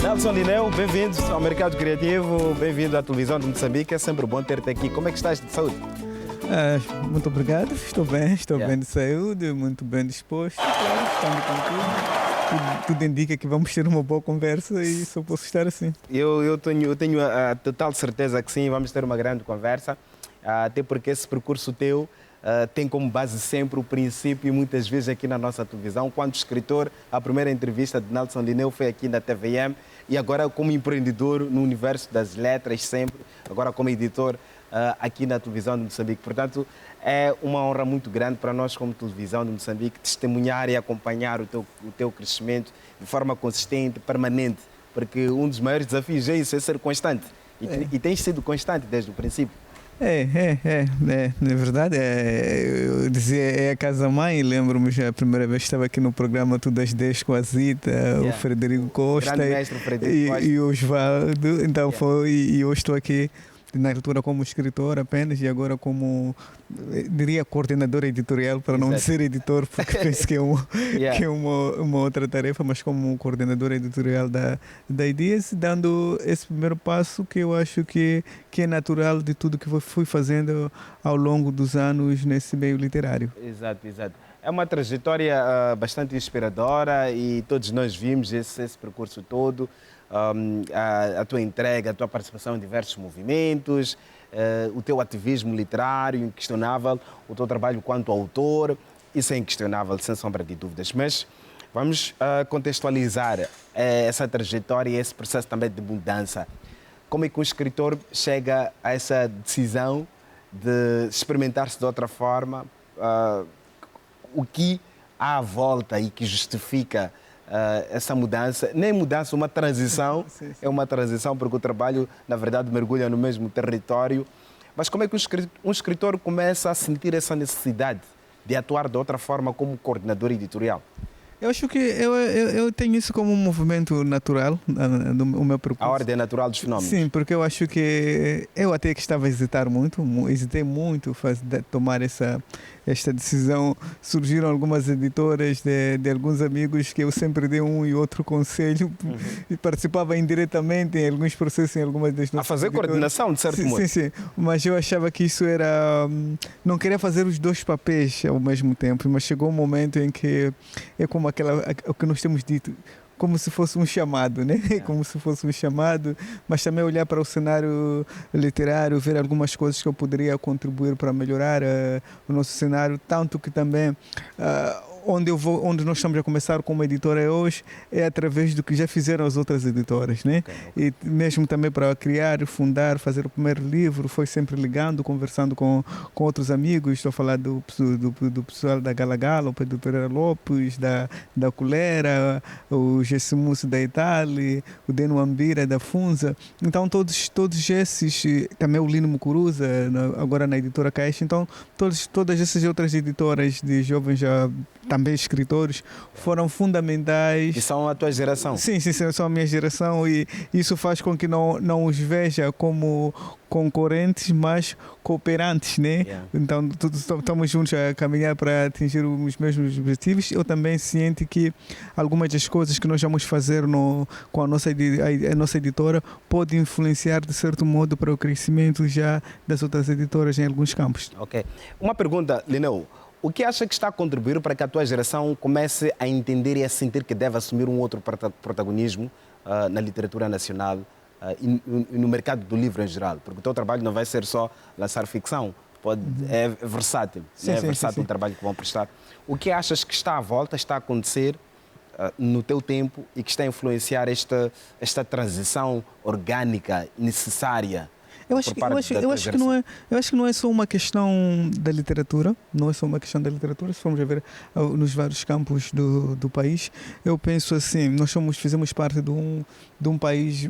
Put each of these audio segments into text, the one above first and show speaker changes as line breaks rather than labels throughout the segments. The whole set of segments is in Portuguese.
Nelson Lineu, bem-vindo ao Mercado Criativo, bem-vindo à televisão de Moçambique. É sempre bom ter-te aqui. Como é que estás de saúde?
Muito obrigado, estou bem de saúde, muito bem disposto, claro, estando contigo. Tudo indica que vamos ter uma boa conversa e só posso estar assim.
Eu tenho a total certeza que sim, vamos ter uma grande conversa, até porque esse percurso teu tem como base sempre o princípio, e muitas vezes aqui na nossa televisão, quando escritor, a primeira entrevista de Nelson Lineu foi aqui na TVM, e agora como empreendedor no universo das letras sempre, agora como editor aqui na televisão de Moçambique. Portanto, é uma honra muito grande para nós como televisão de Moçambique testemunhar e acompanhar o teu crescimento de forma consistente, permanente, porque um dos maiores desafios é isso, é ser constante. E tens sido constante desde o princípio.
Na verdade, eu dizia, é a casa-mãe. Lembro-me já a primeira vez que estava aqui no programa Tudo às 10 com a Zita, o Frederico Costa e o Osvaldo. Então e hoje estou aqui na altura como escritor apenas e agora como, diria, coordenador editorial, para não ser editor, porque penso que é uma outra tarefa, mas como coordenador editorial da Ideas, dando esse primeiro passo que eu acho que é natural de tudo que fui fazendo ao longo dos anos nesse meio literário.
Exato. É uma trajetória bastante inspiradora e todos nós vimos esse percurso todo. A tua entrega, a tua participação em diversos movimentos, o teu ativismo literário inquestionável, o teu trabalho quanto autor, isso é inquestionável, sem sombra de dúvidas. Mas vamos contextualizar essa trajetória e esse processo também de mudança. Como é que um escritor chega a essa decisão de experimentar-se de outra forma? O que há à volta e que justifica essa mudança, nem mudança, uma transição, sim. É uma transição porque o trabalho, na verdade, mergulha no mesmo território. Mas como é que um escritor começa a sentir essa necessidade de atuar de outra forma como coordenador editorial?
Eu acho que eu tenho isso como um movimento natural do meu percurso.
A ordem natural dos fenómenos.
Sim, porque eu acho que eu até que estava a hesitei muito tomar esta decisão. Surgiram algumas editoras de alguns amigos que eu sempre dei um e outro conselho e participava indiretamente em alguns processos, em algumas das nossas
a fazer editoras. Coordenação, de certo modo.
Sim, mas eu achava que isso era... Não queria fazer os dois papéis ao mesmo tempo, mas chegou um momento em que é como o que nós temos dito, como se fosse um chamado, né? Como se fosse um chamado, mas também olhar para o cenário literário, ver algumas coisas que eu poderia contribuir para melhorar o nosso cenário, tanto que também onde nós estamos a começar como editora hoje é através do que já fizeram as outras editoras, né? Okay. E mesmo também para criar, fundar, fazer o primeiro livro, foi sempre ligando, conversando com outros amigos. Estou a falar do pessoal da Galagala, o Pedro Pereira Lopes, da Colera, o Gessimus da Itália, o Deno Ambira da Funza. Então todos esses, também o Lino Mucuruza, agora na editora Caixa. Então todas essas outras editoras de jovens já também escritores, foram fundamentais.
E são a tua geração?
Sim, são a minha geração, e isso faz com que não os veja como concorrentes, mas cooperantes, né? Então, estamos juntos a caminhar para atingir os mesmos objetivos. Eu também sinto que algumas das coisas que nós vamos fazer com a nossa editora pode influenciar, de certo modo, para o crescimento já das outras editoras em alguns campos.
Ok. Uma pergunta, Lineu. O que acha que está a contribuir para que a tua geração comece a entender e a sentir que deve assumir um outro protagonismo na literatura nacional e no mercado do livro em geral? Porque o teu trabalho não vai ser só lançar ficção, é versátil, o trabalho que vão prestar. O que achas que está à volta, está a acontecer no teu tempo e que está a influenciar esta transição orgânica necessária? Eu acho
que não é só uma questão da literatura, se formos a ver nos vários campos do país. Eu penso assim, fizemos parte de um país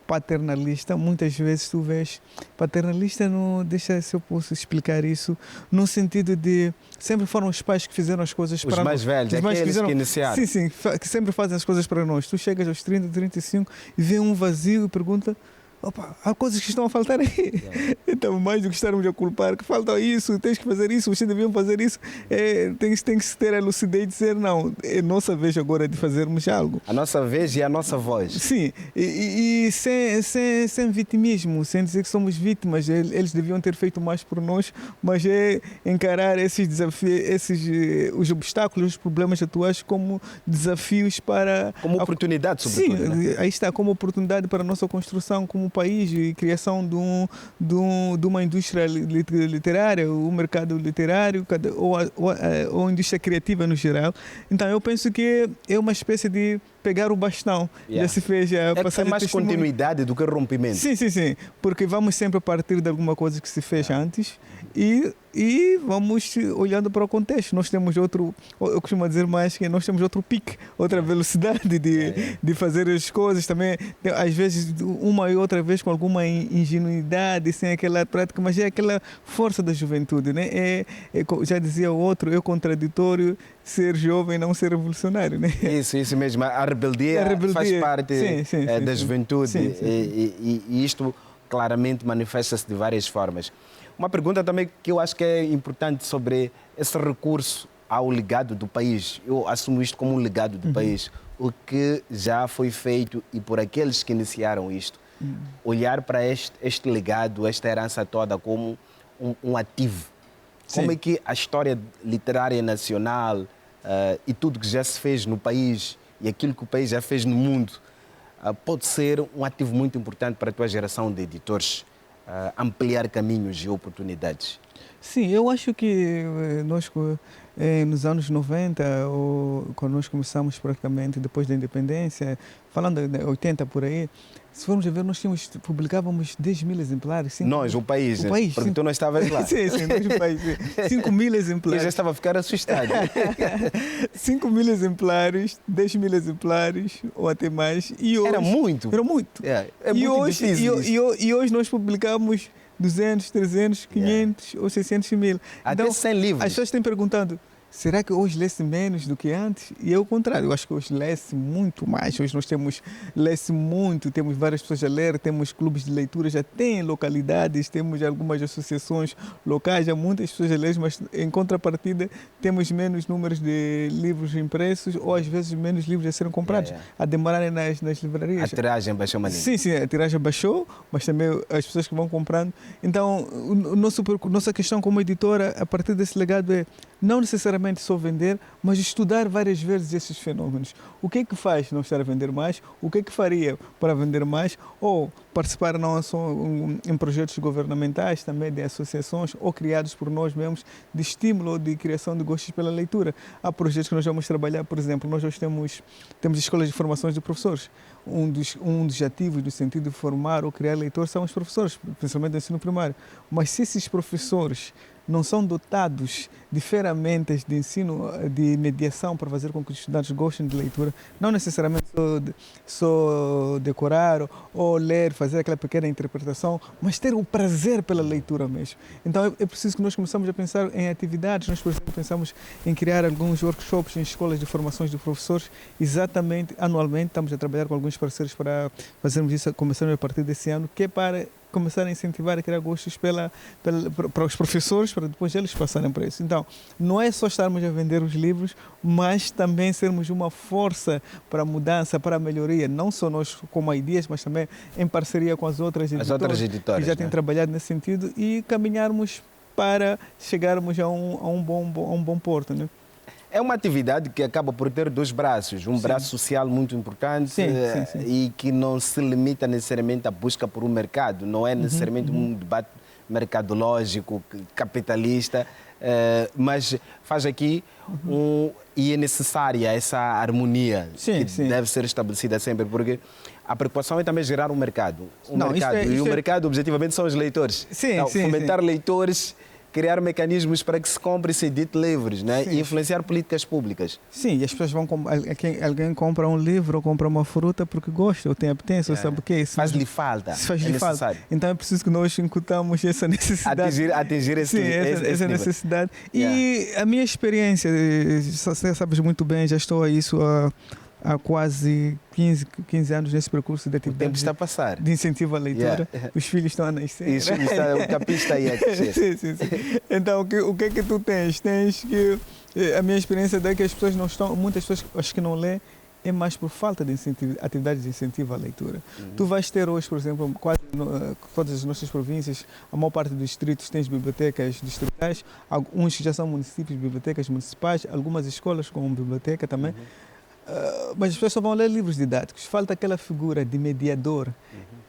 paternalista. Muitas vezes tu vês paternalista, não deixa se eu posso explicar isso, no sentido de sempre foram os pais que fizeram as coisas para nós.
Os mais velhos, aqueles que iniciaram.
Sim, que sempre fazem as coisas para nós. Tu chegas aos 30, 35 e vê um vazio e pergunta: opa, há coisas que estão a faltar aí. Então, mais do que estarmos a culpar, que falta isso, tens que fazer isso, vocês deviam fazer isso, tem que se ter a lucidez e dizer, não, é nossa vez agora de fazermos algo.
A nossa vez e a nossa voz.
Sim, e sem vitimismo, sem dizer que somos vítimas, eles deviam ter feito mais por nós, mas é encarar esses desafios, os obstáculos, os problemas atuais como desafios para...
Como oportunidade, sobretudo.
Sim,
né?
Aí está, como oportunidade para a nossa construção como país e criação de uma indústria literária, o mercado literário ou a indústria criativa no geral. Então eu penso que é uma espécie de pegar o bastão, já se fez a passar
mais continuidade do que rompimento.
Sim, porque vamos sempre a partir de alguma coisa que se fez antes e vamos olhando para o contexto. Nós temos outro, eu costumo dizer mais que nós temos outro pique, outra velocidade de fazer as coisas também, às vezes uma e outra vez com alguma ingenuidade, sem aquela prática, mas é aquela força da juventude, né? Já dizia o outro, é contraditório ser jovem e não ser revolucionário, né?
Isso mesmo. A rebeldia faz parte da juventude e isto claramente manifesta-se de várias formas. Uma pergunta também que eu acho que é importante sobre esse recurso ao legado do país. Eu assumo isto como um legado do país. O que já foi feito e por aqueles que iniciaram isto. Olhar para este legado, esta herança toda como um ativo. Como é que a história literária nacional e tudo que já se fez no país e aquilo que o país já fez no mundo pode ser um ativo muito importante para a tua geração de editores, ampliar caminhos e oportunidades?
Sim, eu acho que nós, nos anos 90, quando nós começamos praticamente depois da independência, falando de 80 por aí, se formos a ver, nós publicávamos 10 mil exemplares.
Nós, o país, né? Porque
Sim.
tu não estavas lá.
Sim, nós, o país. 5 mil exemplares.
Eu já estava a ficar assustado.
5 mil exemplares, 10 mil exemplares, ou até mais. E hoje,
era muito.
Era muito.
É muito difícil.
E hoje nós publicamos 200, 300, 500 ou 600 mil.
Até
então,
100 livros.
As pessoas têm perguntado, será que hoje lê-se menos do que antes? E é o contrário, eu acho que hoje lê-se muito mais. Hoje nós lê-se muito, temos várias pessoas a ler, temos clubes de leitura, já tem localidades, temos algumas associações locais, há muitas pessoas a ler, mas em contrapartida temos menos números de livros impressos ou às vezes menos livros a serem comprados, a demorarem nas livrarias.
A tiragem baixou uma linha.
Sim, a tiragem baixou, mas também as pessoas que vão comprando. Então, nossa questão como editora, a partir desse legado é não necessariamente só vender, mas estudar várias vezes esses fenômenos. O que é que faz não estar a vender mais? O que é que faria para vender mais? Ou participar não só em projetos governamentais, também de associações ou criados por nós mesmos de estímulo ou de criação de gostos pela leitura. Há projetos que nós vamos trabalhar, por exemplo, nós hoje temos escolas de formações de professores. Um dos ativos do sentido de formar ou criar leitores são os professores, principalmente do ensino primário. Mas se esses professores não são dotados de ferramentas de ensino, de mediação para fazer com que os estudantes gostem de leitura, não necessariamente só decorar ou ler, fazer aquela pequena interpretação, mas ter o prazer pela leitura mesmo. Então é preciso que nós começamos a pensar em atividades. Nós, por exemplo, pensamos em criar alguns workshops em escolas de formações de professores, exatamente anualmente. Estamos a trabalhar com alguns parceiros para fazermos isso, começando a partir desse ano, que é para começar a incentivar a criar gostos para os professores, para depois eles passarem para isso. Então, não é só estarmos a vender os livros, mas também sermos uma força para a mudança, para a melhoria, não só nós como Ideas, mas também em parceria com as outras editoras que já têm trabalhado nesse sentido e caminharmos para chegarmos a um bom porto, né?
É uma atividade que acaba por ter dois braços. Um braço social muito importante e que não se limita necessariamente à busca por um mercado. Não é necessariamente um debate mercadológico, capitalista, mas faz aqui e é necessária essa harmonia que deve ser estabelecida sempre, porque a preocupação é também gerar um mercado. O mercado, objetivamente, são os leitores. Fomentar leitores, criar mecanismos para que se compre e se edite livros, né? E influenciar políticas públicas.
Sim, e as pessoas vão... Alguém compra um livro ou compra uma fruta porque gosta ou tem apetência, ou sabe o quê?
Faz-lhe falta.
Faz-lhe falta. Então é preciso que nós incutamos essa necessidade.
Atingir
essa necessidade. E a minha experiência, você sabes muito bem, já estou a isso há quase 15 anos nesse percurso de
O tempo
atividades
está a passar.
de incentivo à leitura.
Yeah.
Os filhos estão a nascer.
Isso, o capim está aí a crescer.
Sim. Então, o que é que tu tens? Tens que... A minha experiência é que as pessoas não estão... Muitas pessoas acho que não lê é mais por falta de atividades de incentivo à leitura. Tu vais ter hoje, por exemplo, quase todas as nossas províncias, a maior parte dos distritos tens bibliotecas distritais, alguns que já são municípios, bibliotecas municipais, algumas escolas com biblioteca também. Mas as pessoas só vão ler livros didáticos. Falta aquela figura de mediador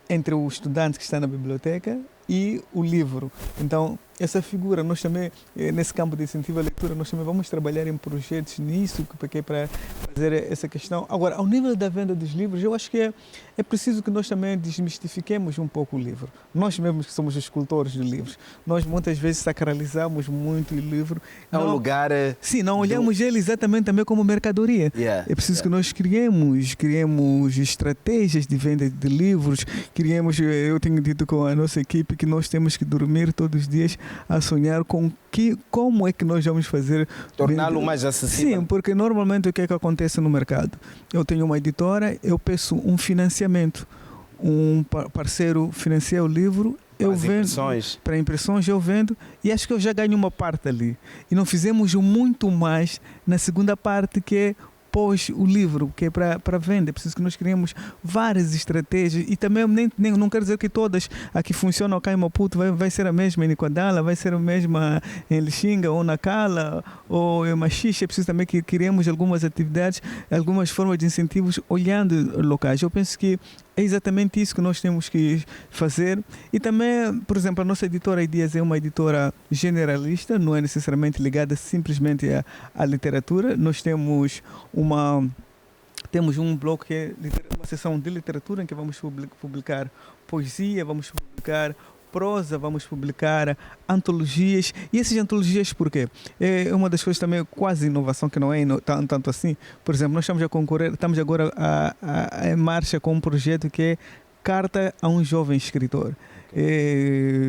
entre o estudante que está na biblioteca e o livro. Então, essa figura, nós também, nesse campo de incentivo à leitura, nós também vamos trabalhar em projetos nisso, porque é para fazer essa questão. Agora, ao nível da venda dos livros, eu acho que é preciso que nós também desmistifiquemos um pouco o livro. Nós mesmos que somos os escultores de livros, nós muitas vezes sacralizamos muito o livro.
É um lugar...
Sim, não olhamos ele exatamente também como mercadoria. É preciso que nós criemos estratégias de venda de livros, eu tenho dito com a nossa equipe que nós temos que dormir todos os dias a sonhar com como é que nós vamos fazer...
Torná-lo mais acessível.
Sim, porque normalmente o que é que acontece no mercado? Eu tenho uma editora, eu peço um financiamento, um parceiro financia o livro, eu vendo para impressões, eu vendo e acho que eu já ganho uma parte ali. E não fizemos muito mais na segunda parte, que é pós o livro, que é para venda. É preciso que nós criemos várias estratégias e também não quero dizer que todas aqui funcionam cá em Maputo vai ser a mesma em Niquadala, vai ser a mesma em Lixinga ou na Cala ou em Machixe. É preciso também que criemos algumas atividades, algumas formas de incentivos olhando locais. Eu penso que é exatamente isso que nós temos que fazer. E também, por exemplo, a nossa editora Ideas é uma editora generalista, não é necessariamente ligada simplesmente à literatura. Nós temos um bloco que é uma seção de literatura em que vamos publicar poesia, vamos publicar prosa, vamos publicar antologias. E essas antologias, por quê? É uma das coisas também, quase inovação, que não é tanto assim. Por exemplo, nós estamos a concorrer, estamos agora em marcha com um projeto que é Carta a um Jovem Escritor.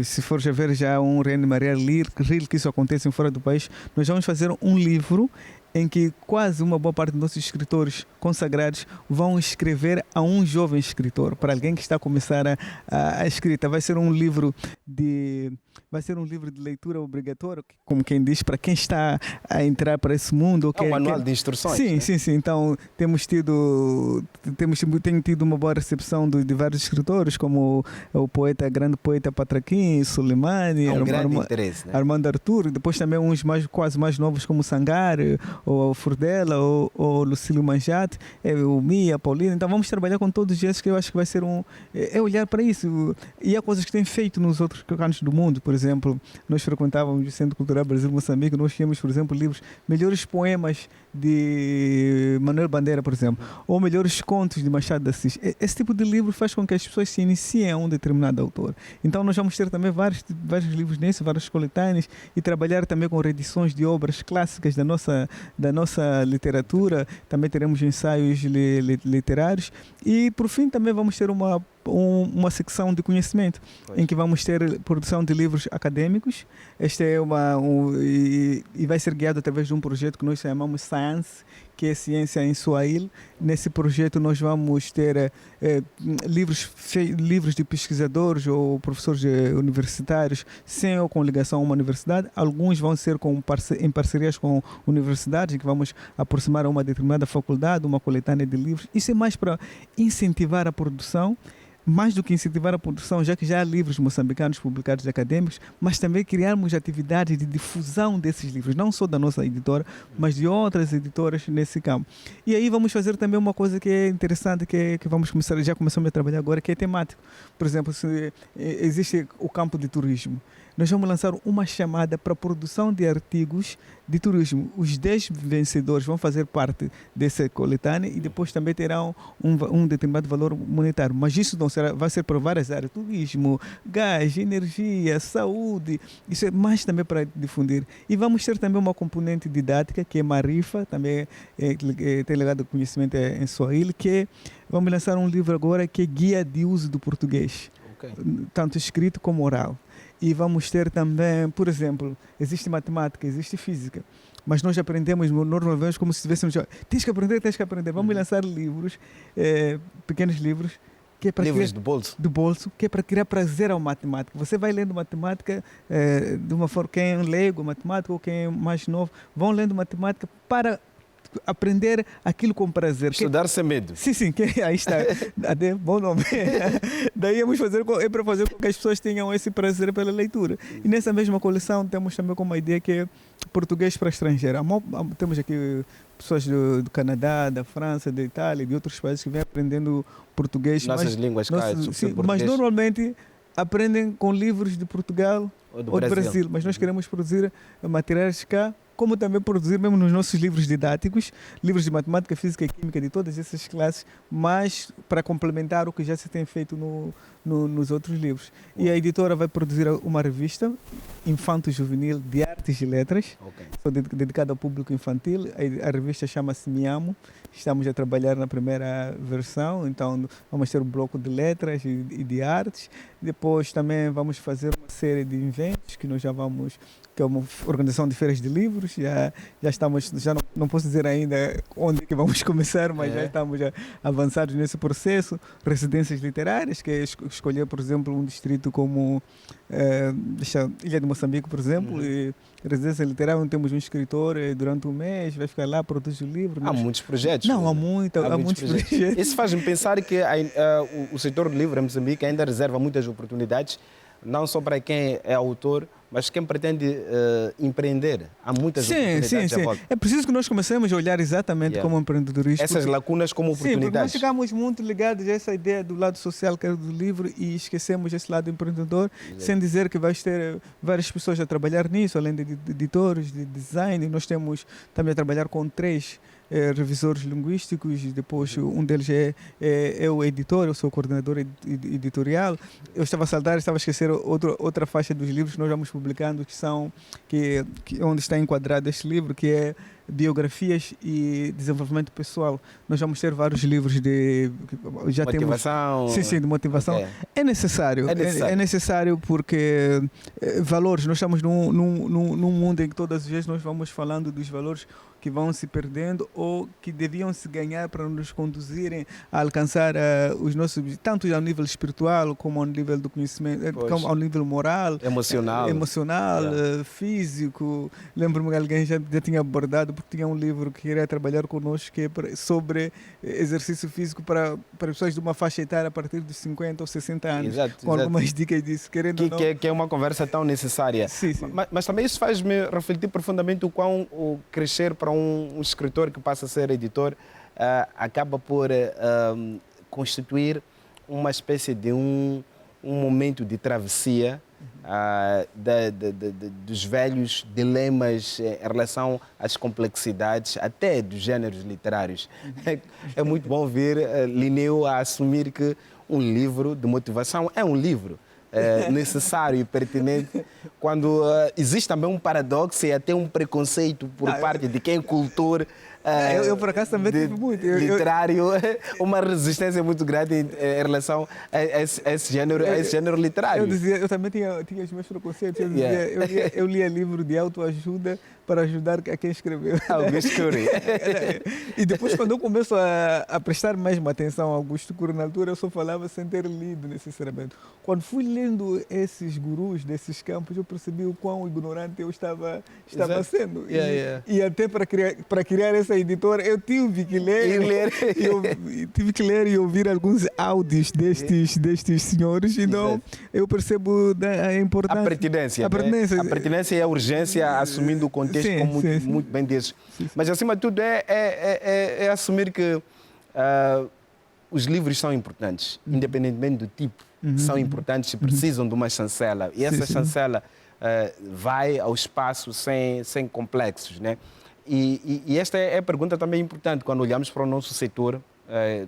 Se for já ver já um René Maria Rir, que isso acontece fora do país, nós vamos fazer um livro em que quase uma boa parte dos nossos escritores consagrados vão escrever a um jovem escritor, para alguém que está a começar a escrita. Vai ser um livro de leitura obrigatório, como quem diz, para quem está a entrar para esse mundo.
É um manual de instruções.
Sim. Então, tenho tido uma boa recepção de vários escritores, como o grande poeta Patraquim, Soleimani, Armando Artur, depois também uns quase mais novos como Sangar, ou Furdela, ou Lucílio Manjate, o Mia, Paulina. Então vamos trabalhar com todos esses, que eu acho que vai ser olhar para isso. E há coisas que têm feito nos outros cantos do mundo. Por exemplo, nós frequentávamos o Centro Cultural Brasil-Moçambique, nós tínhamos, por exemplo, livros, melhores poemas de Manuel Bandeira, por exemplo, ou melhores contos de Machado de Assis. Esse tipo de livro faz com que as pessoas se iniciem a um determinado autor. Então nós vamos ter também vários livros nesses, várias coletâneas, e trabalhar também com reedições de obras clássicas da nossa literatura. Também teremos ensaios literários e, por fim, também vamos ter uma secção de conhecimento, em que vamos ter produção de livros acadêmicos. Este é e vai ser guiado através de um projeto que nós chamamos Science, que é ciência em Swahili. Nesse projeto nós vamos ter livros de pesquisadores ou professores universitários sem ou com ligação a uma universidade. Alguns vão ser em parcerias com universidades, em que vamos aproximar a uma determinada faculdade, uma coletânea de livros. Isso é mais para incentivar a produção, mais do que incentivar a produção, já que já há livros moçambicanos publicados acadêmicos, mas também criarmos atividades de difusão desses livros, não só da nossa editora, mas de outras editoras nesse campo. E aí vamos fazer também uma coisa que é interessante, que já começamos a trabalhar agora, que é temático. Por exemplo, se existe o campo de turismo, nós vamos lançar uma chamada para a produção de artigos de turismo. Os 10 vencedores vão fazer parte dessa coletânea e depois também terão um determinado valor monetário. Mas isso vai ser para várias áreas: turismo, gás, energia, saúde. Isso é mais também para difundir. E vamos ter também uma componente didática, que é Marifa, também tem ligado ao conhecimento em Swahili, vamos lançar um livro agora que é Guia de Uso do Português, tanto escrito como oral. e vamos ter também, por exemplo, existe matemática, existe física, mas nós aprendemos normalmente como se estivéssemos, tens que aprender, vamos lançar livros, pequenos livros, que é para
Livros
criar,
do bolso.
que é para criar prazer ao matemático. Você vai lendo matemática de uma forma, quem é um leigo matemático ou quem é mais novo, vão lendo matemática para aprender aquilo com prazer.
Estudar sem medo.
Sim, aí está. Até bom nome. Daí vamos fazer, é para fazer com que as pessoas tenham esse prazer pela leitura. E nessa mesma coleção temos também como ideia que é português para estrangeiro. Temos aqui pessoas do Canadá, da França, da Itália, de outros países que vêm aprendendo português.
Nossas línguas cá,
mas normalmente aprendem com livros de Portugal ou do Brasil. Mas nós queremos produzir materiais cá, como também produzir mesmo nos nossos livros didáticos, livros de matemática, física e química de todas essas classes, mas para complementar o que já se tem feito nos outros livros. E a editora vai produzir uma revista infanto-juvenil de artes e letras, dedicada ao público infantil. A revista chama-se Me Amo. Estamos a trabalhar na primeira versão, então vamos ter um bloco de letras e de artes. Depois também vamos fazer uma série de eventos que nós já vamos, que é uma organização de feiras de livros. Já estamos, já não posso dizer ainda onde que vamos começar, mas já estamos avançados nesse processo. Residências literárias, que é escolher, por exemplo, um distrito como Ilha de Moçambique, por exemplo, e residência literária, onde temos um escritor durante um mês, vai ficar lá, produz o livro.
Há muitos projetos.
Não, há muitos projetos.
Isso faz-me pensar que o setor do livro em Moçambique ainda reserva muitas oportunidades, não só para quem é autor, mas quem pretende empreender. Há muitas oportunidades à volta.
É preciso que nós comecemos a olhar exatamente como empreendedorismo.
Essas lacunas como oportunidades.
Sim, porque nós ficamos muito ligados a essa ideia do lado social, que é do livro, e esquecemos esse lado empreendedor, sem dizer que vais ter várias pessoas a trabalhar nisso, além de editores, de design. Nós temos também a trabalhar com 3 revisores linguísticos, depois um deles é o editor, eu sou o coordenador editorial. Eu estava a esquecer outra faixa dos livros que nós vamos publicando, que onde está enquadrado este livro, que é biografias e desenvolvimento pessoal. Nós vamos ter vários livros de
motivação.
Sim, de motivação. Okay. É necessário porque valores, nós estamos num mundo em que todas as vezes nós vamos falando dos valores que vão se perdendo ou que deviam se ganhar para nos conduzirem a alcançar os nossos, tanto ao nível espiritual como ao nível do conhecimento, como ao nível moral, emocional, físico. Lembro-me que alguém já tinha abordado, porque tinha um livro que queria trabalhar connosco que é sobre exercício físico para pessoas de uma faixa etária a partir dos 50 ou 60 anos, com algumas dicas disso.
Que é uma conversa tão necessária.
Sim.
Mas também isso faz-me refletir profundamente o quão crescer para um escritor que passa a ser editor acaba por constituir uma espécie de um momento de travessia dos velhos dilemas em relação às complexidades até dos géneros literários. É muito bom ver Linneu a assumir que um livro de motivação é um livro necessário e pertinente, quando existe também um paradoxo e até um preconceito por parte de quem é cultor
eu por acaso também tive muito
literário, uma resistência muito grande em relação a esse género literário.
Eu também tinha os meus preconceitos. Eu lia livro de autoajuda para ajudar a quem escreveu.
Augusto Cury.
E depois, quando eu começo a prestar mais atenção a Augusto Cury, na altura eu só falava sem ter lido necessariamente. Quando fui lendo esses gurus desses campos, eu percebi o quão ignorante eu estava sendo. E até para criar essa editora, eu tive que ler, tive que ler e ouvir alguns áudios destes senhores. Então, eu percebo a importância.
A pertinência e a urgência, assumindo o contexto, como muito bem dizes. Mas, acima de tudo, é assumir que os livros são importantes, independentemente do tipo. São importantes e precisam de uma chancela. E essa chancela vai ao espaço sem complexos, né? E esta é a pergunta também importante quando olhamos para o nosso setor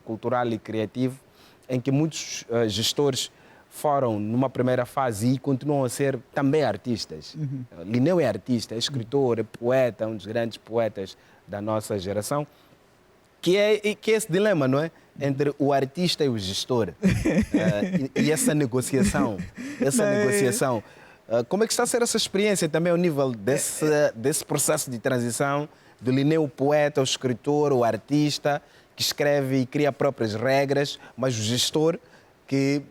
cultural e criativo, em que muitos gestores foram numa primeira fase e continuam a ser também artistas. Linneu é artista, é escritor, é poeta, um dos grandes poetas da nossa geração, que é esse dilema, não é? Entre o artista e o gestor. E essa negociação. Como é que está a ser essa experiência também ao nível desse processo de transição do Linneu, o poeta, o escritor, o artista, que escreve e cria próprias regras, mas o gestor que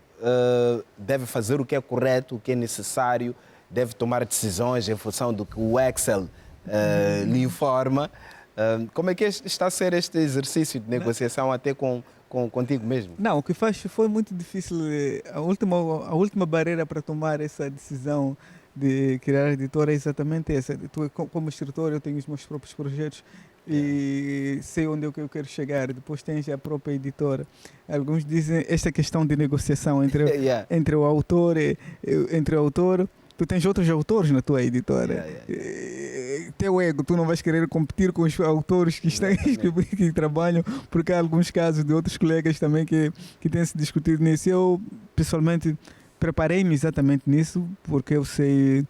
deve fazer o que é correto, o que é necessário, deve tomar decisões em função do que o Excel lhe informa. Como é que está a ser este exercício de negociação até contigo mesmo?
Não, o que foi muito difícil. A última barreira para tomar essa decisão de criar a editora é exatamente essa. Como escritor, eu tenho os meus próprios projetos e sei onde é que eu quero chegar. Depois tens a própria editora. Alguns dizem esta questão de negociação entre o autor entre o autor. Tu tens outros autores na tua editora. Teu ego, tu não vais querer competir com os autores que trabalham, porque há alguns casos de outros colegas também que têm se discutido nisso. Eu, pessoalmente, preparei-me exatamente nisso, porque eu sei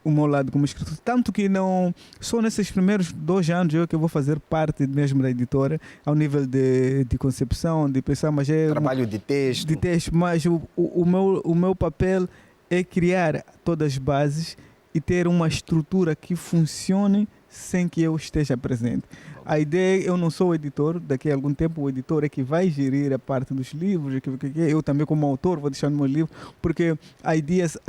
o meu lado como escritor. Tanto que não só nesses primeiros 2 anos que eu vou fazer parte mesmo da editora, ao nível de concepção, de pensar, mas
trabalho de texto.
Mas o meu papel é criar todas as bases e ter uma estrutura que funcione sem que eu esteja presente. A ideia, eu não sou o editor, daqui a algum tempo o editor é que vai gerir a parte dos livros, eu também como autor vou deixar no meu livro, porque a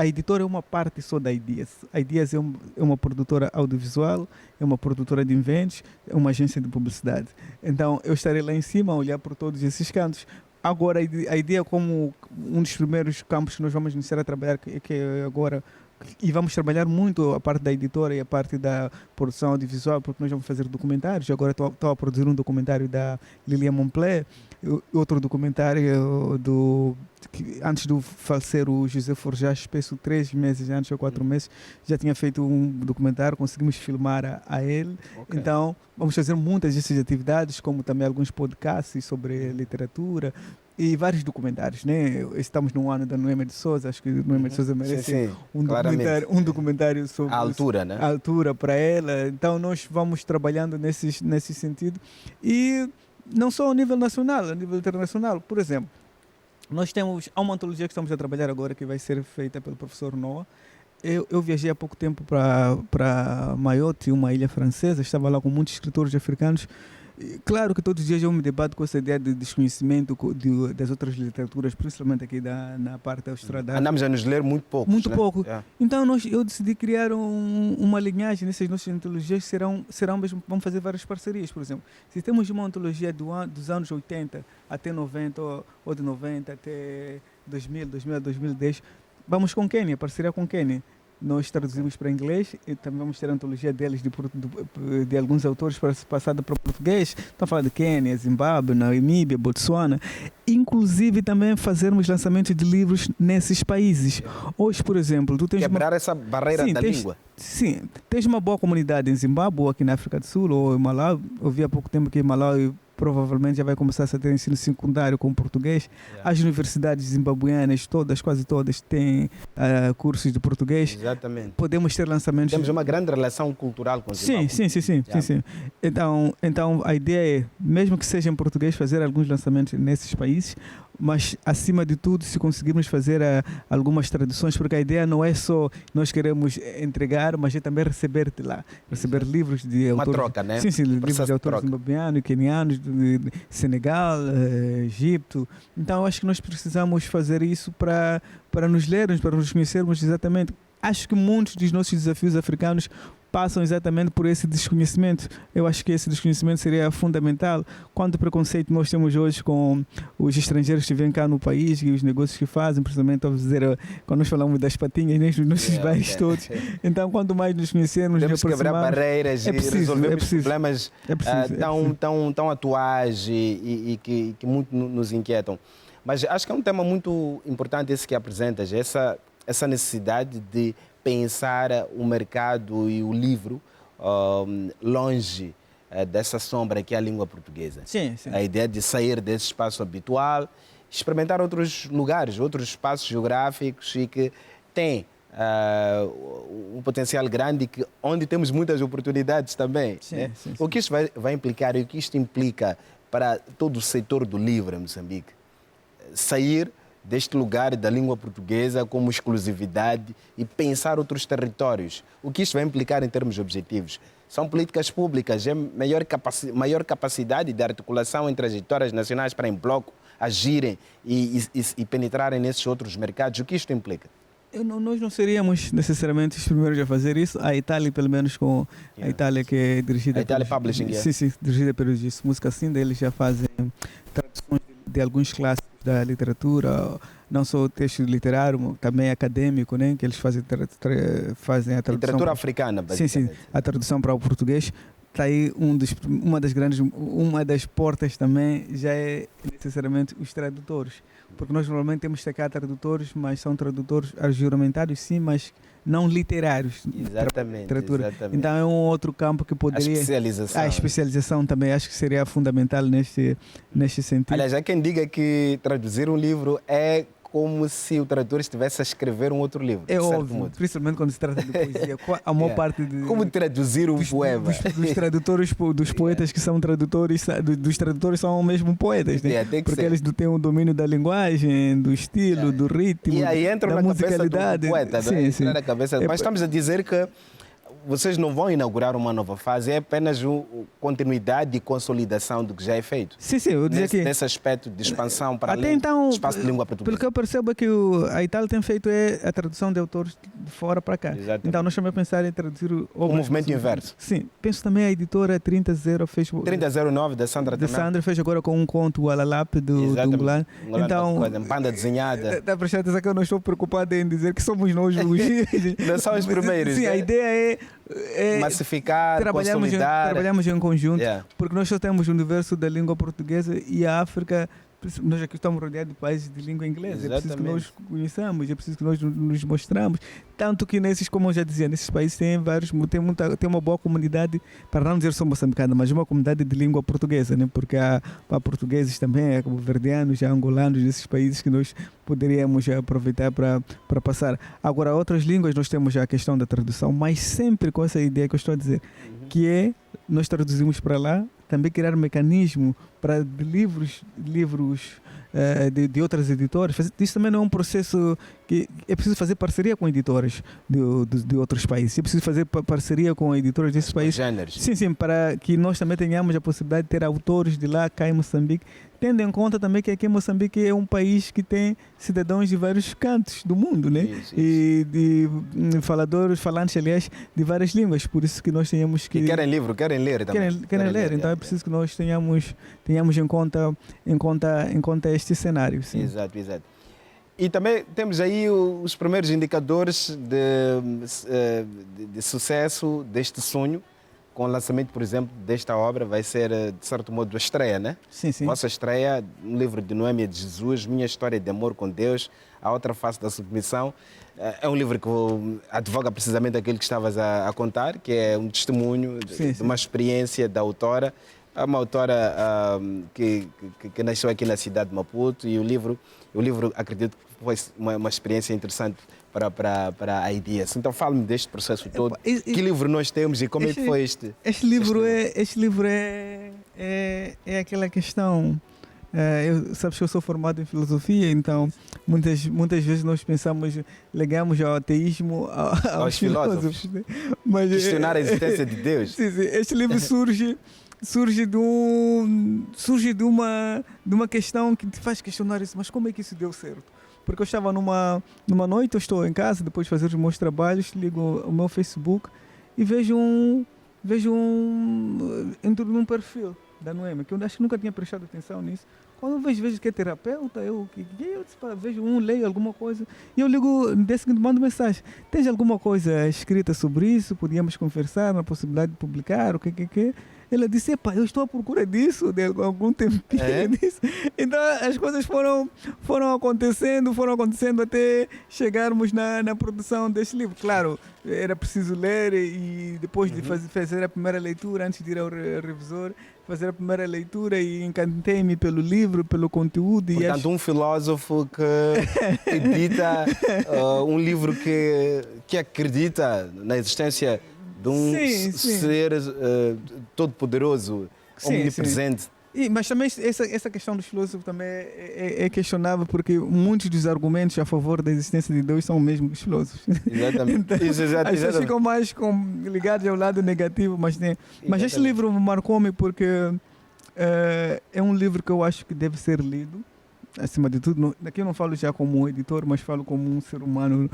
editora é uma parte só da Ideas. A Ideas é uma produtora audiovisual, é uma produtora de eventos, é uma agência de publicidade. Então eu estarei lá em cima a olhar por todos esses cantos. Agora, a ideia como um dos primeiros campos que nós vamos iniciar a trabalhar, que é agora, e vamos trabalhar muito a parte da editora e a parte da produção audiovisual, porque nós vamos fazer documentários. Agora estou a produzir um documentário da Lilian Monplé, outro documentário antes de falecer o José Forjás, penso 3 meses antes ou 4 meses, já tinha feito um documentário, conseguimos filmar a ele. Okay. Então, vamos fazer muitas dessas atividades, como também alguns podcasts sobre literatura e vários documentários, né? Estamos no ano da Noêmia de Souza, acho que Noêmia de Souza merece um documentário sobre
a altura, né?
A altura para ela. Então, nós vamos trabalhando nesse sentido. E não só ao nível nacional, a nível internacional. Por exemplo, há uma antologia que estamos a trabalhar agora que vai ser feita pelo professor Noah. Eu viajei há pouco tempo para Mayotte, uma ilha francesa, estava lá com muitos escritores africanos. Claro que todos os dias eu me debato com essa ideia de desconhecimento das outras literaturas, principalmente aqui na parte austral.
Andamos a nos ler muito pouco.
Muito pouco. Então eu decidi criar uma linhagem nessas nossas antologias, serão mesmo, vamos fazer várias parcerias, por exemplo. Se temos uma antologia dos anos 80 até 90, ou de 90 até 2000 a 2010, vamos com Quênia, parceria com Quênia. Nós traduzimos para inglês e também vamos ter a antologia deles de alguns autores passada para português. Estão a falar de Quênia, Zimbábue, Namíbia, Botsuana. Inclusive também fazermos lançamentos de livros nesses países. Hoje, por exemplo, tu tens
quebrar essa barreira da língua.
Sim, tens uma boa comunidade em Zimbábue, ou aqui na África do Sul, ou em Malawi. Eu vi há pouco tempo que em Malawi provavelmente já vai começar a ter ensino secundário com português. As universidades zimbabueanas, quase todas, têm cursos de português.
Exatamente.
Podemos ter lançamentos...
Temos uma grande relação cultural com o Zimbábue.
Sim. Então, a ideia é, mesmo que seja em português, fazer alguns lançamentos nesses países, mas, acima de tudo, se conseguirmos fazer algumas traduções, porque a ideia não é só nós queremos entregar, mas é também receber de lá. Receber livros de autores...
Uma troca, né?
Sim, livros de autores zimbabueanos, quenianos, de Senegal, Egito. Então, eu acho que nós precisamos fazer isso para nos lermos, para nos conhecermos exatamente. Acho que muitos dos nossos desafios africanos passam exatamente por esse desconhecimento. Eu acho que esse desconhecimento seria fundamental. Quanto preconceito nós temos hoje com os estrangeiros que vêm cá no país e os negócios que fazem, principalmente, quando nós falamos das patinhas, né, nos nossos bairros todos. Então, quanto mais nos conhecermos,
temos que quebrar barreiras e resolvermos problemas tão atuais e que muito nos inquietam. Mas acho que é um tema muito importante esse que apresentas, essa necessidade de pensar o mercado e o livro longe dessa sombra que é a língua portuguesa.
Sim.
A ideia de sair desse espaço habitual, experimentar outros lugares, outros espaços geográficos e que têm um potencial grande e onde temos muitas oportunidades também. Sim. O que isto vai implicar e o que isto implica para todo o setor do livro em Moçambique? Sair deste lugar da língua portuguesa como exclusividade e pensar outros territórios. O que isto vai implicar em termos objetivos? São políticas públicas, é maior capacidade de articulação entre as editoras nacionais para, em bloco, agirem e penetrarem nesses outros mercados. O que isto implica?
Nós não seríamos necessariamente os primeiros a fazer isso. A Itália, pelo menos com a Itália, que é dirigida...
A Itália Publishing,
Sim, dirigida pelos Música Assim, eles já fazem traduções de alguns clássicos da literatura, não só o texto literário, também acadêmico, né? Que eles fazem a tradução...
Literatura africana, basicamente.
Sim, a tradução para o português. Está aí uma das portas também já é necessariamente os tradutores, porque nós normalmente temos cá tradutores, mas são tradutores juramentados, sim, mas não literários.
Exatamente.
Então é um outro campo que poderia... A especialização também acho que seria fundamental neste sentido.
Aliás, há quem diga que traduzir um livro é como se o tradutor estivesse a escrever um outro livro.
É óbvio, principalmente quando se trata de poesia. A maior parte de...
Como traduzir um poema?
Dos tradutores, dos poetas que são tradutores, dos tradutores são mesmo poetas, né? Porque eles têm o domínio da linguagem, do estilo, do ritmo,
e aí entra
da
na
musicalidade.
Cabeça do poeta, sim. Na cabeça. Mas estamos a dizer que vocês não vão inaugurar uma nova fase, é apenas continuidade e consolidação do que já é feito.
Sim, eu dizia que...
Nesse aspecto de expansão para
até
além
então,
do espaço de língua portuguesa.
Pelo que eu percebo é que a Itália tem feito a tradução de autores de fora para cá.
Exatamente.
Então nós também a pensar em traduzir
o movimento inverso.
Sim, penso também a editora 3009 fez...
3009 da Sandra também.
Sandra fez agora com um conto, o Alalap do Ngulane.
Então, banda desenhada.
Dá para achar que eu não estou preocupado em dizer que somos nós os...
Não são os primeiros.
Sim, a ideia é
massificar,
trabalhamos em conjunto, porque nós só temos o universo da língua portuguesa e a África. Nós aqui estamos rodeados de países de língua inglesa.
Exatamente.
É preciso que nós conheçamos, é preciso que nós nos mostramos. Tanto que nesses, como eu já dizia, nesses países tem uma boa comunidade, para não dizer só moçambicana, mas uma comunidade de língua portuguesa, né? Porque há portugueses também, há cabo-verdianos, há angolanos desses países que nós poderíamos aproveitar para passar. Agora, outras línguas nós temos já a questão da tradução, mas sempre com essa ideia que eu estou a dizer, que é nós traduzimos para lá, também criar um mecanismo para livros de outras editoras. Isso também não é um processo que é preciso fazer parceria com editoras de outros países. É preciso fazer parceria com editoras desses países. Sim, para que nós também tenhamos a possibilidade de ter autores de lá, cá em Moçambique, tendo em conta também que aqui em Moçambique é um país que tem cidadãos de vários cantos do mundo, né?
Isso.
E de falantes, aliás, de várias línguas. Por isso que nós tenhamos que...
E querem ler também.
Querem ler. Então é preciso que nós tenhamos em conta este cenário. Sim.
Exato. E também temos aí os primeiros indicadores de sucesso deste sonho, com o lançamento, por exemplo, desta obra, vai ser, de certo modo, a estreia, né?
Sim.
Vossa estreia, um livro de Noêmia de Jesus, Minha História de Amor com Deus, A Outra Face da Submissão. É um livro que advoga precisamente aquilo que estavas a contar, que é um testemunho de uma experiência da autora. É uma autora que nasceu aqui na cidade de Maputo e o livro acredito que foi uma experiência interessante para a IDS. Então fale-me deste processo todo. Que livro nós temos e como é que foi este?
Este livro é aquela questão. Sabes que eu sou formado em filosofia, então muitas vezes nós ligamos ao ateísmo aos filósofos. Né? Mas,
questionar a existência de Deus.
Sim. Este livro surge de uma questão que te faz questionar isso, mas como é que isso deu certo? Porque eu estava numa noite, eu estou em casa, depois de fazer os meus trabalhos, ligo o meu Facebook e entro num perfil da Noêmia, que eu acho que nunca tinha prestado atenção nisso. Quando eu vejo que é terapeuta, eu vejo leio alguma coisa e eu ligo, no dia seguinte mando mensagem. Tens alguma coisa escrita sobre isso? Podíamos conversar na possibilidade de publicar, o que? Ela disse, eu estou à procura disso, de algum tempinho disso. Então as coisas foram acontecendo até chegarmos na produção deste livro. Claro, era preciso ler e depois de fazer a primeira leitura, antes de ir ao revisor, fazer a primeira leitura e encantei-me pelo livro, pelo conteúdo.
Portanto, um filósofo que edita um livro que acredita na existência de um ser todo-poderoso, omnipresente.
Mas também essa questão dos filósofos também é questionável, porque muitos dos argumentos a favor da existência de Deus são mesmo dos filósofos.
Exatamente.
Então,
Isso,
as pessoas ficam mais ligadas ao lado negativo, mas este livro marcou-me porque é um livro que eu acho que deve ser lido. Acima de tudo, aqui eu não falo já como um editor, mas falo como um ser humano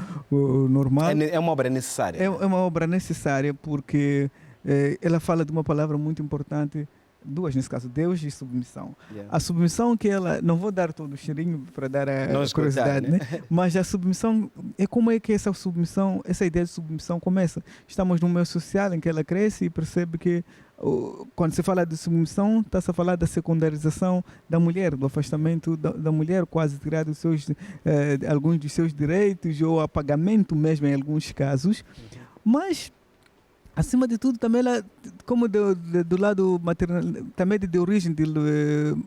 normal.
É uma obra necessária.
É uma obra necessária porque ela fala de uma palavra muito importante, duas nesse caso, Deus e submissão.
Yeah.
A submissão que ela, não vou dar todo o cheirinho para dar a curiosidade, né? Mas a submissão, como é que essa submissão, essa ideia de submissão começa? Estamos num meio social em que ela cresce e percebe que quando se fala de submissão, está-se a falar da secundarização da mulher, do afastamento da mulher, quase tirar alguns dos seus direitos ou apagamento mesmo em alguns casos. Mas acima de tudo, também ela, como do lado maternal, também de origem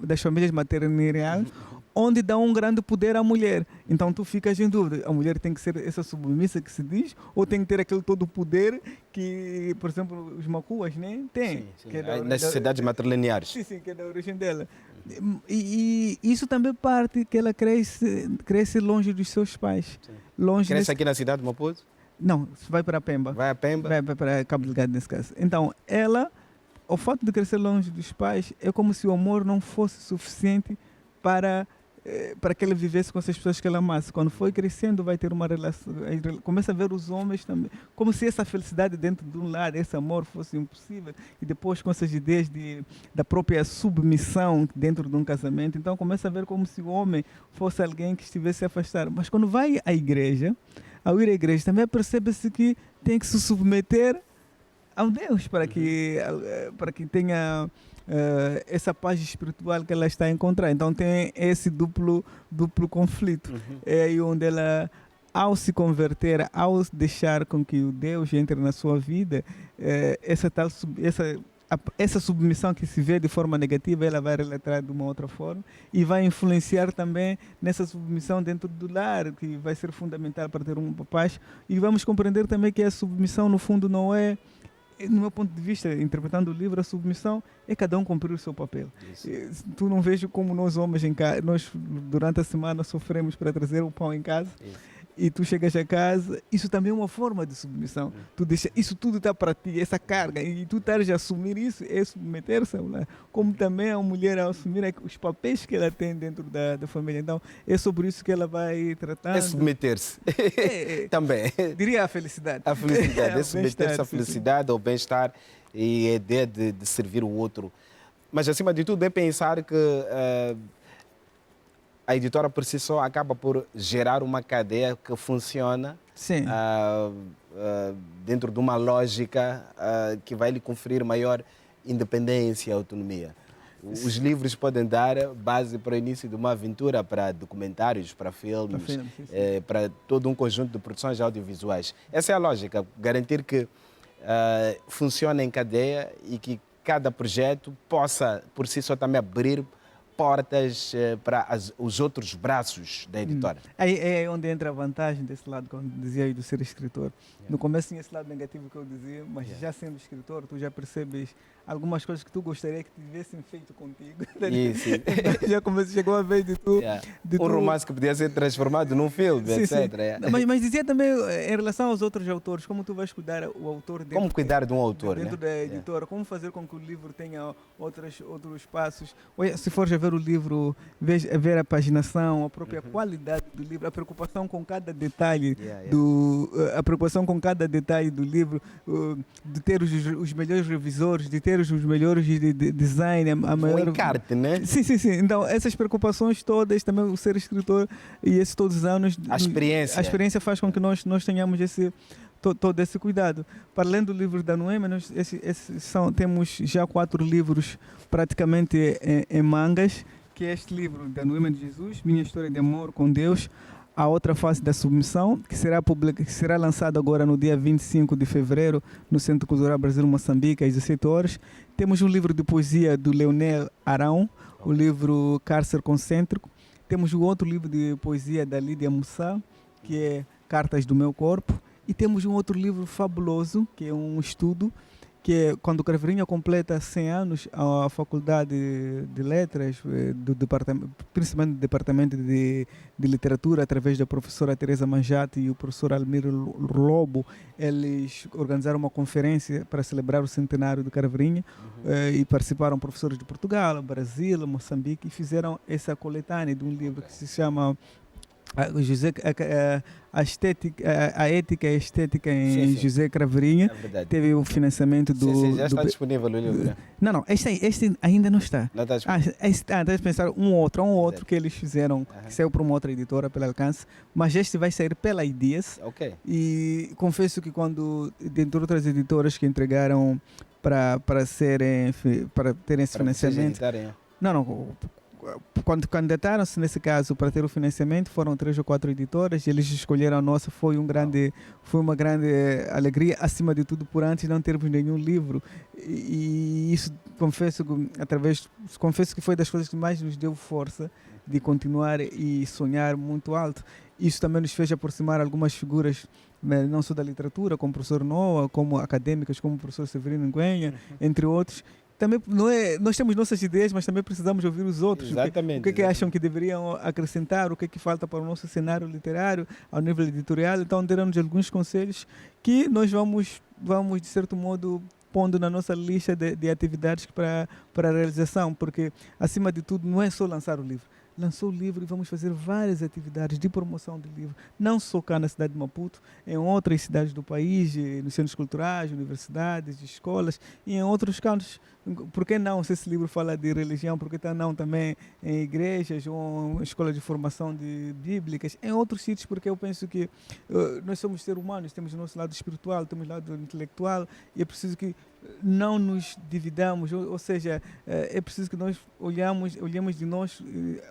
das famílias maternais, onde dá um grande poder à mulher. Então tu ficas em dúvida, a mulher tem que ser essa submissa que se diz, ou tem que ter aquele todo o poder que, por exemplo, os macuas, né, têm.
Sim. Que é nas sociedades matrilineares.
Sim, que é da origem dela. E isso também parte que ela cresce longe dos seus pais.
Cresce aqui na cidade de Maputo?
Não, vai para a Pemba.
Vai a Pemba?
Vai para Cabo Delgado, nesse caso. Então, o fato de crescer longe dos pais é como se o amor não fosse suficiente para que ela vivesse com essas pessoas que ela amasse. Quando foi crescendo, vai ter uma relação. Começa a ver os homens também, como se essa felicidade dentro de um lar, esse amor fosse impossível. E depois com essas ideias da própria submissão dentro de um casamento. Então, começa a ver como se o homem fosse alguém que estivesse afastado. Mas quando vai à igreja, ao ir à igreja, também percebe-se que tem que se submeter ao Deus para que tenha essa paz espiritual que ela está a encontrar. Então tem esse duplo conflito. É aí onde ela, ao se converter, ao deixar com que o Deus entre na sua vida, essa submissão que se vê de forma negativa, ela vai relatar de uma outra forma e vai influenciar também nessa submissão dentro do lar, que vai ser fundamental para ter uma paz. E vamos compreender também que a submissão, no fundo, não é, no meu ponto de vista, interpretando o livro, a submissão é cada um cumprir o seu papel. Tu não vejo como nós homens, nós durante a semana sofremos para trazer o pão em casa. E tu chegas a casa, isso também é uma forma de submissão. Tu deixa, isso tudo está para ti, essa carga, e tu estás a assumir isso, é submeter-se ao lar. Como também a mulher a assumir os papéis que ela tem dentro da família. Então, é sobre isso que ela vai tratar.
É submeter-se. Também.
Diria a felicidade.
A felicidade, é submeter-se à felicidade, ao bem-estar e a ideia de servir o outro. Mas, acima de tudo, é pensar que a editora por si só acaba por gerar uma cadeia que funciona dentro de uma lógica que vai lhe conferir maior independência e autonomia. Os livros podem dar base para o início de uma aventura para documentários, para filmes, para todo um conjunto de produções audiovisuais. Essa é a lógica, garantir que funcione em cadeia e que cada projeto possa, por si só, também abrir portas para os outros braços da editora.
É onde entra a vantagem desse lado, como dizia aí, do ser escritor. No começo tinha esse lado negativo que eu dizia, mas já sendo escritor, tu já percebes algumas coisas que tu gostaria que tivessem feito contigo.
Isso.
Já chegou a vez de tu...
Um romance que podia ser transformado num filme, etc.
Mas dizia também, em relação aos outros autores, como tu vais cuidar o autor dentro...
Como cuidar de um autor,
dentro da editora, como fazer com que o livro tenha outros passos. Se fores a ver o livro, ver a paginação, a própria qualidade do livro, a preocupação com cada detalhe a preocupação com cada detalhe do livro, de ter os melhores revisores, de ter os melhores de design,
maior encarte, né?
Sim. Então essas preocupações todas, também o ser escritor e esses todos os anos, a experiência faz com que nós tenhamos todo esse cuidado. Para além do livro da Noema, temos já 4 livros praticamente em mangas, que é este livro da Noema de Jesus, Minha História de Amor com Deus, A Outra Face da Submissão, que será lançado agora no dia 25 de fevereiro no Centro Cultural Brasil Moçambique, às 17 horas. Temos um livro de poesia do Leonel Arão, o livro Cárcere Concêntrico. Temos um outro livro de poesia da Lídia Mussá, que é Cartas do Meu Corpo. E temos um outro livro fabuloso, que é um estudo, que é quando Cravelinha completa 100 anos, a Faculdade de Letras, do departamento, principalmente do Departamento de Literatura, através da professora Teresa Manjate e o professor Almiro Lobo, eles organizaram uma conferência para celebrar o centenário de Cravelinha, e participaram professores de Portugal, Brasil, Moçambique, e fizeram essa coletânea de um livro que se chama a Ética e a Estética em José Craveirinha. Teve o financiamento do...
Sim, já está disponível o livro, né?
Não, este ainda não está.
Não está disponível.
Está a pensar um outro que eles fizeram, que saiu para uma outra editora, pela Alcance, mas este vai sair pela Ideas.
Ok.
E confesso que quando, dentre outras editoras que entregaram para terem esse financiamento... Não, quando candidataram-se, nesse caso, para ter o financiamento, foram 3 ou 4 editoras e eles escolheram a nossa. Foi uma grande alegria, acima de tudo, por antes não termos nenhum livro. E isso, confesso que foi das coisas que mais nos deu força de continuar e sonhar muito alto. Isso também nos fez aproximar algumas figuras, não só da literatura, como o professor Noah, como acadêmicas, como o professor Severino Nguenha, entre outros. Também nós temos nossas ideias, mas também precisamos ouvir os outros.
Exatamente.
O que acham que deveriam acrescentar, o que falta para o nosso cenário literário, ao nível editorial. Então, deram-nos alguns conselhos que nós vamos de certo modo, pondo na nossa lista de atividades para a realização, porque, acima de tudo, não é só lançar o livro. Lançou o livro e vamos fazer várias atividades de promoção do livro, não só cá na cidade de Maputo, em outras cidades do país, nos centros culturais, universidades, escolas e em outros cantos. Por que não, se esse livro fala de religião, por que não também em igrejas ou em escolas de formação bíblicas, em outros sítios, porque eu penso que nós somos seres humanos, temos o nosso lado espiritual, temos o lado intelectual e é preciso que não nos dividamos, ou seja, é preciso que nós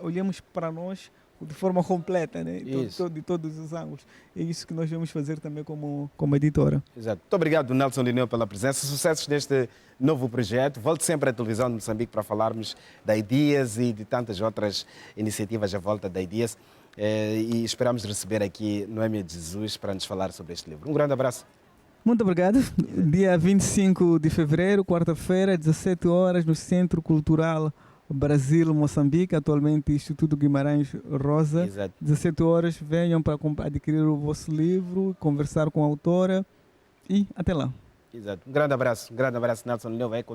olhemos para nós de forma completa, né? De todos os ângulos. É isso que nós vamos fazer também como editora.
Exato. Muito obrigado, Nelson Lineu, pela presença. Sucessos neste novo projeto. Volte sempre à televisão de Moçambique para falarmos da Ideas e de tantas outras iniciativas à volta da Ideas. E esperamos receber aqui Noêmia de Jesus para nos falar sobre este livro. Um grande abraço.
Muito obrigado. Dia 25 de fevereiro, quarta-feira, 17 horas, no Centro Cultural Brasil, Moçambique, atualmente Instituto Guimarães Rosa.
Exato.
17 horas, venham para adquirir o vosso livro, conversar com a autora e até lá.
Exato. Um grande abraço, Nelson Lineu.